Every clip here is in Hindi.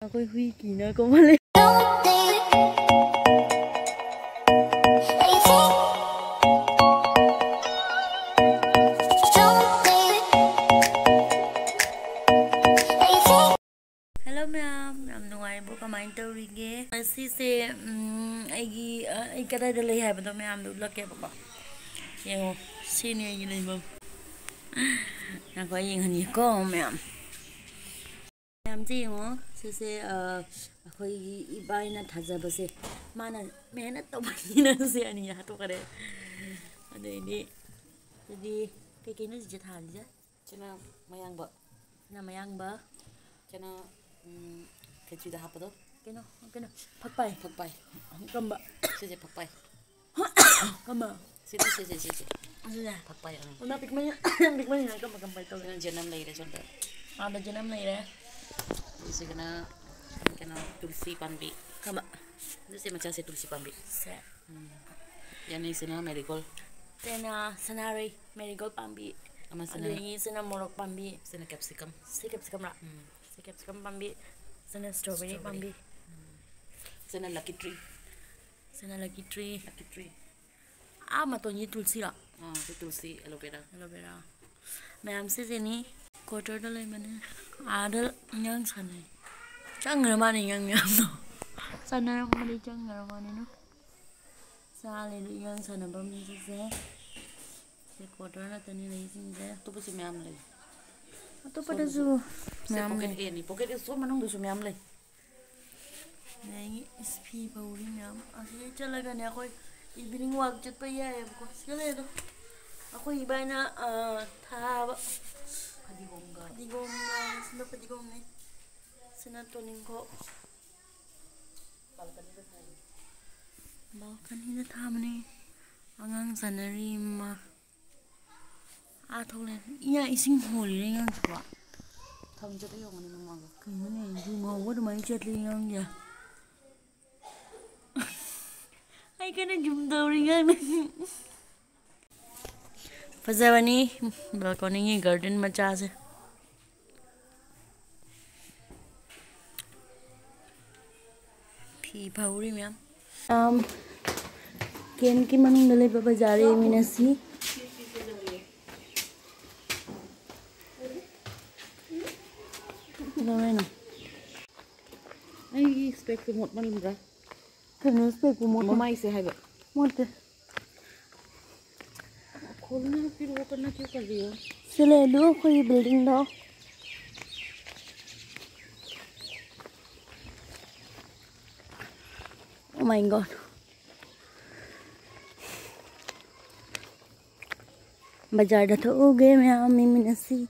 कोई हुई की ना को मले हेलो मैम नुंगाइबो कमाइन तौरिगे असी से आइगी कदाइदा लई हाइबदो मैम दु लकेबको येंगो सिनि आइगी लैबम नाको येंगहनि को मैम जी येंगो से अखोइगी इबाइना थाजाबसे माना मेहनत तौबनिना से अनि हातोकरे अदैदि दि केकेनो जे थालिजा चना मयांगबा ना मयांगबा चना केचुदा हापदो केनो फकपाई कम्बा से फकपाई कम्बा से अजुदा फकपाई उना पिकमनि ना कम्बा तो जनम लैरे चोंदा आदा जनम लैरे इसे कena tulsi pambi kama से मचा से तुलसी पम्बी से यानी सेना मेरीगोल्ड सेना सनारी मेरीगोल्ड पम्बी अमा सेना ये सेना मोरक पम्बी सेना कैप्सिकम रा से कैप्सिकम पम्बी सेना स्ट्रॉबेरी पम्बी सेना लकी ट्री आ मतों ये तुलसी रा से तुलसी एलोवेरा मैम से जेनी क्वार्टर द लई माने आदल यांग सने चंगरा माने यांग नो सनर मले चंगरा माने नो साले यांग सना बम से क्वार्टर ना तनी लई सिंग से तो पसे मैम लई तो पदसु मैम पॉकेट सो मनों दुसु मैम लई नहीं स्पी बौरी मैम असे चलगा ने कोई इवनिंग वॉक चत पे याय को चले दो अखोई इबाइना था Padigong sino padigong ni sinatoning ko balcony na thamani angang sanari ma athole iya ising holi re ngang chwa thang je de yong ni ma ga kino ne du ma wo de mai chet li ngang ya ai kana jum dori ngang फजावनी बालकनी की गार्डन मचा से फी भाउरी मैम केन की मनुंग दले बाजार मिनसी ना आई स्पेक पे मोट मन लुरा कनो स्पेक पे मोट ममाई से है बे मोट खोलना फिर वो करना क्यों कर रही हो चले लो कोई building low oh my God बाजार तो हो गए मैं आमी मिनसी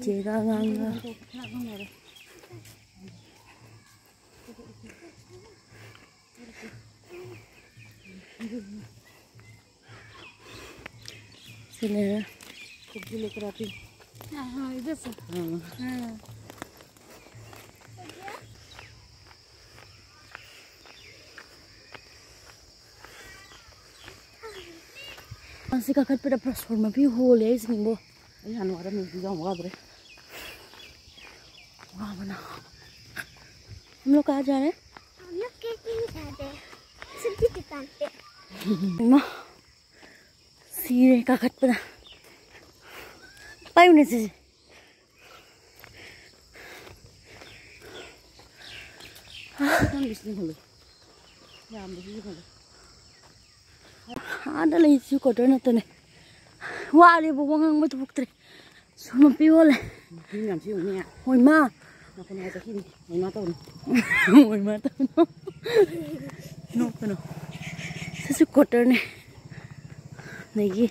제가 간가 sini pergi leker api itu sih masih kakak pada transformer भी हो ले इसमें वो ये हनवारा में भी जाऊंगा बरे वाह बना हम लोग कहाँ जा रहे हैं हम लोग कैंटीन जा रहे हैं सब्जी दुकान पे माँ सीरे का खट पड़ा पाई उन्हें से हम बिस्नी खोलो या हम बिस्नी खोलो हाँ डले इसी कोटर ना तो ने वाले बुआंग में तो बुकते सुनो पियोले पियो हम पियो नहीं होय माँ ना कोई ऐसा ही नहीं होय माँ तो नो ससु कोटर ने नहीं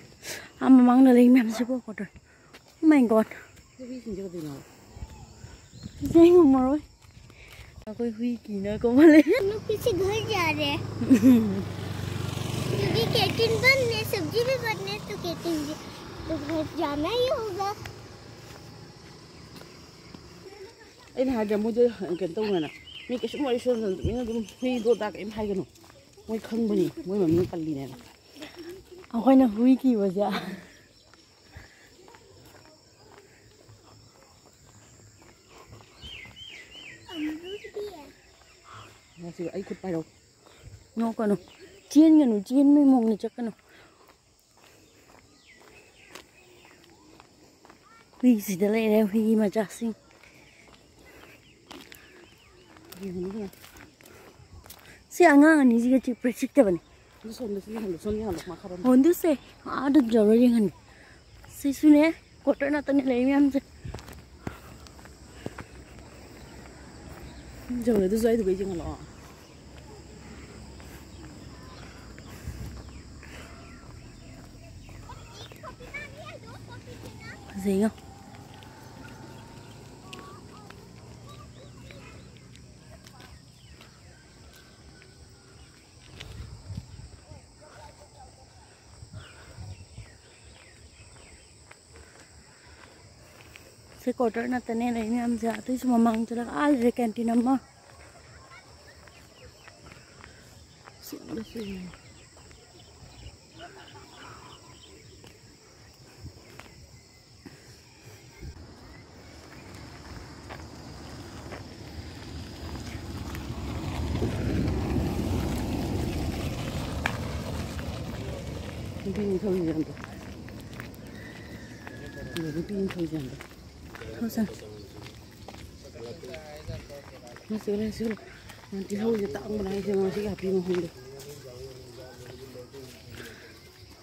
हम मांगने लगी मैं हमसे वो कोटर माय गॉड नहीं मरो कोई हुई की ना को मले हम लोग किसी घर जा रहे हैं क्योंकि कैंटीन बंद है सब्जी भी बंद है तो कैंटीन तो घर जाना ही होगा anh hai giờ mua chơi cái tông này nè mình cái số mấy số rồi mình cũng phi đô ta cái hai cái nó mới không bao nhiêu mới mà mình cần gì này Ako na hui ki ba siya. mà sự ấy cút bay đâu No ka no. Chiên nga no, chiên may mong na chaka no. Hui si dala ere hui ma jasing. Si anga nga ni siya chik prechik ba ni. 손 mà không Hondu se ada jawra ring han. Si sune kotor na tane lai am se. giờ này tôi dậy tôi bây giờ nó Gì không? Se kotor na tane lai am se atu semua mang chala al re canteen amma. siang đấy siang pin thôi gì rồi người pin thôi gì rồi Thôi sao? nó sửa nanti thôi giờ tao mà này giờ mà sẽ gặp pin không được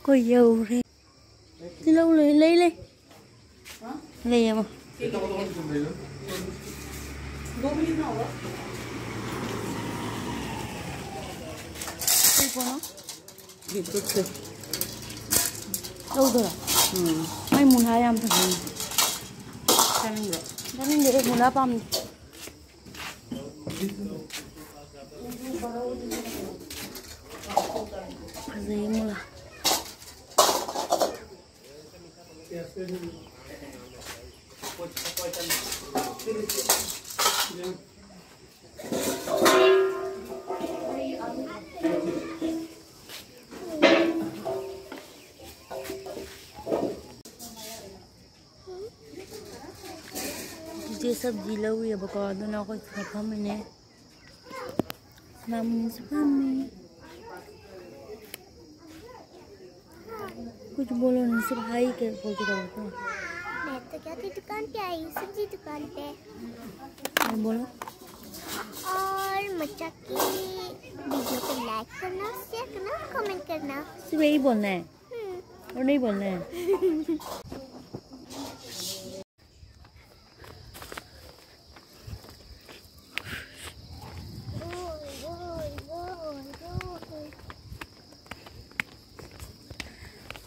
Có dầu re. Đi lâu rồi lấy lấy. Lấy mà. Đi qua nó. đi tốt chưa Đâu rồi? Mai muốn hai am thật rồi. xem được Đó nên để muốn đáp âm. Gì mua là? ये सब्जी लो ये बका दो ना कोई खा मैंने मम्मी से मम्मी कुछ बोलो नहीं सिर्फ हाई के बोलते रहो मैं तो क्या थी दुकान पे आई सब्जी दुकान पे और बोलो और मचा की वीडियो को लाइक करना शेयर करना कमेंट करना सिर्फ यही बोलना है और नहीं बोलना है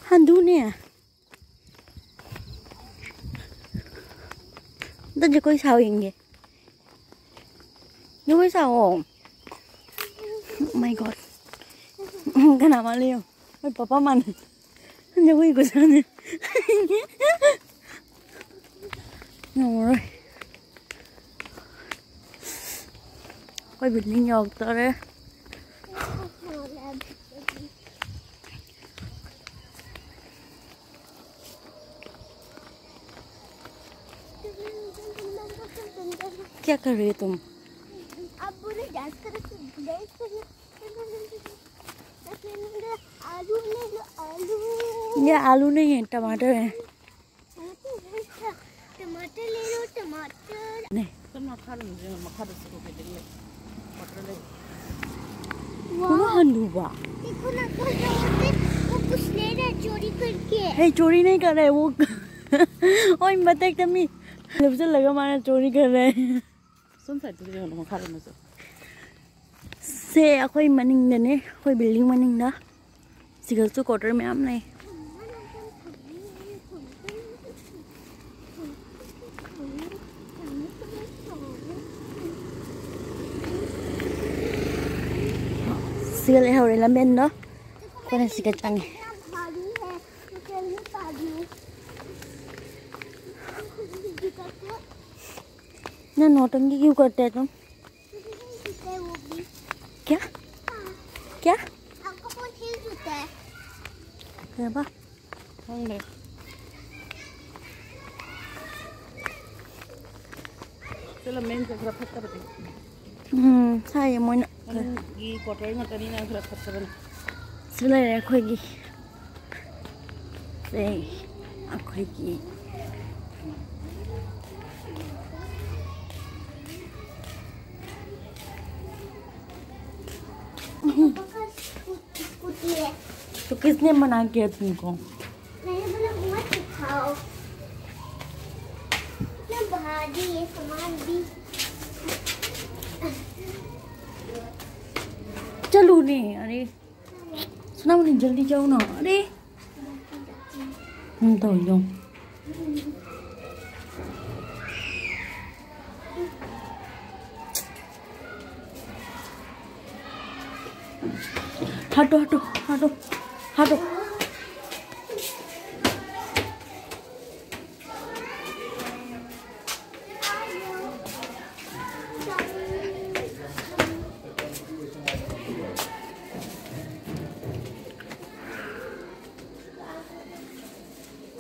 Handu nè. Tất nhiên có sao hình vậy? Nhớ có sao không? Oh my god. Cái nào mà liêu? Ôi papa mình. Nhớ có sao nè. Rồi. Ôi bình linh nhọt tao đấy. क्या कर रही हो तुम? अब बोले डांस करो आलू ले लो आलू ये आलू नहीं है टमाटर है टमाटर ले लो टमाटर नहीं तो mà khá là sự kiện đấy mटर ले वो हंडू बा देखो ना वो कुछ ले रहा है चोरी करके हे चोरी नहीं कर रहे वो ओए मत एक तमी लफ्ज़ लगा मारा चोरी कर रहे हैं सुन सकते हो ना खा लेना से अखोई मनिंग ने अखोई बिल्डिंग मनिंग दा सिगल तो क्वार्टर में आम नहीं सिगल है और लंबेन दो कौन सिगल चंगे ना नौटंकी क्यों करते हैं तुम? वो भी क्या क्या आपका फोन हिल जाता है। क्या बा खंडे चलो मेन से खरा फत्ता बते साय मोइना गी क्वार्टर ngतनी ना खरा फत्ता बन सिले अखोगी से अखोगी पापा स्कूटी है। तो किसने मना किया तुमको? मैंने बोला मत उठाओ ना, भारी ये सामान भी। चलो नहीं, अरे सुना मुझे जल्दी जाओ ना। अरे तो जाओ हटो हटो हटो हटो।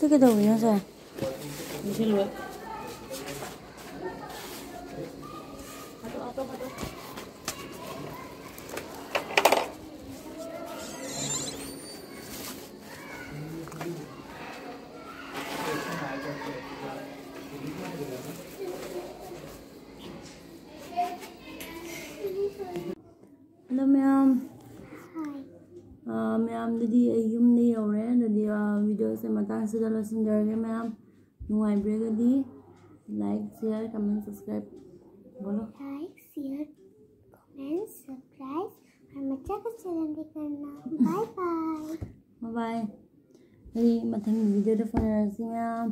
这个抖音噻，你去录。Hello ma'am. Ma'am dadi ayum ni yore dadi video se matang se dalo sinjarge ma'am nuai brega di like share comment subscribe bolo like share comment subscribe और मचा का चैनल भी करना। Bye bye bye bye. Jadi matang video de phone rasi ma'am.